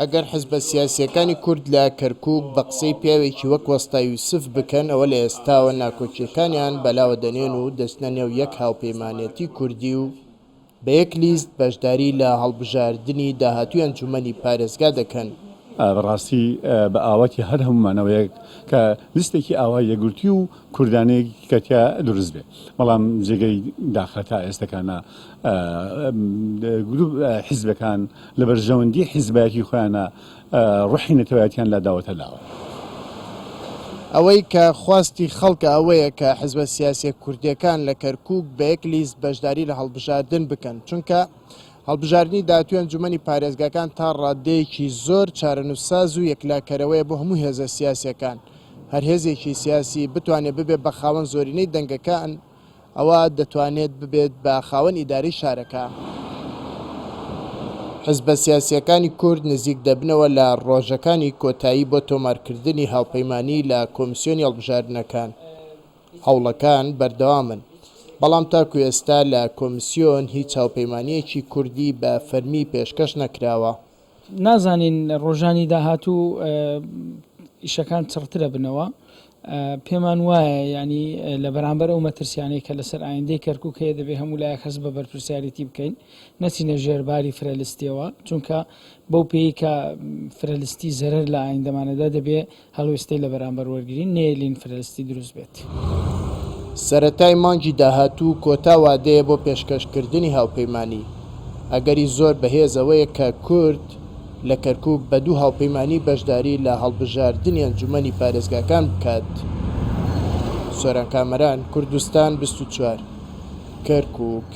ئەگەر حزبە سیاسیەکانی کورد لە کەرکووک بە قسەی پیاوێکی وەک وەستا یوسف بکەن ئەوە لە ئێستاوە ناکۆچیەکانیان بەلاوە دەنێن و دەستنە نێو یەک هاوپەیمانێتی کوردی و بە یەک لیست بەشداری لە هەڵبژاردننی داهاتوی ئەنجومەنی پارێزگا دەکەن. بەڕاستی بە ئاواتی هەر هەمومانەوەیە کە لیستێکی ئاوا یەگورتی و کوردانەیەکی کەتیا دروست بێ بەڵام جێگەی داخەتا ئێستەکانە گروپ حیزبەکان لە بەرژەوەندی حیزبایەتی خۆیانە ڕوحی نەتەوایەتیان لا داوەتە لاوە. ئەوەی کە خواستی خەڵکە ئەوەیە کە حزبە سیاسی کوردیەکان لە کەرکووک بە یەک لیست بەشداری لە هەڵبژاردن بکەن چونکە هەڵبژاردننی داهاتوی ئەنجومەنی پارێزگاکان تا ڕادەیەکی زۆر چارەنووسساز و یەکلاکەرەوەیە بۆ هەموو هێزە سیاسیەکان. هەر هێزێکی سیاسی بتوانێت ببێت بە خاوەن زۆرینەی دەنگەکان ئەوە دەتوانێت ببێت بە خاوەن ئیداری شارەکە. حزبە سیاسیەکانی کورد نزیک دەبنەوە لە ڕۆژەکانی کۆتایی بۆ تۆمارکردنی هاوپەیمانی لە کۆمیسیۆنی هەڵبژاردنەکان. هەوڵەکان بەردەوامن بەڵام تاکو ئێستا لە کۆمیسیۆن هیچ هاوپەیمانیەکی کوردی بە فەرمی پێشکەش نەکراوە. نازانین ڕۆژانی داهاتوو ئیشەکان چڕترە بنەوە پێمان وایە ینی لە بەرامبەر ئەو مەترسیانەی کە لەسەر ئایندەی کەرکووک هەیە دەبێت هەموو لایەک هەست بە بەرپرسیارەتی بکەین نەچینە ژێرباری فرەلستیەوە چونکە بەو پێی کە فرەلستی زەرەر لە ئایندەمانەدا دەبێت هەڵوێستەی لە بەرامبەر وەرگرین نێلین فرەلستی دروست بێت. سەرەتای مانگی داهاتوو کۆتا وادەیە بۆ پێشکەشکردنی هاوپەیمانی. ئەگەری زۆر بەهێزەوەیە کە کورد لە کەرکووک بە دوو هاوپەیمانی بەشداری لە هەڵبژاردننی ئەنجومەنی پارێزگاکان بکات. سۆران کامەران، کوردستان 24 کەرکووک.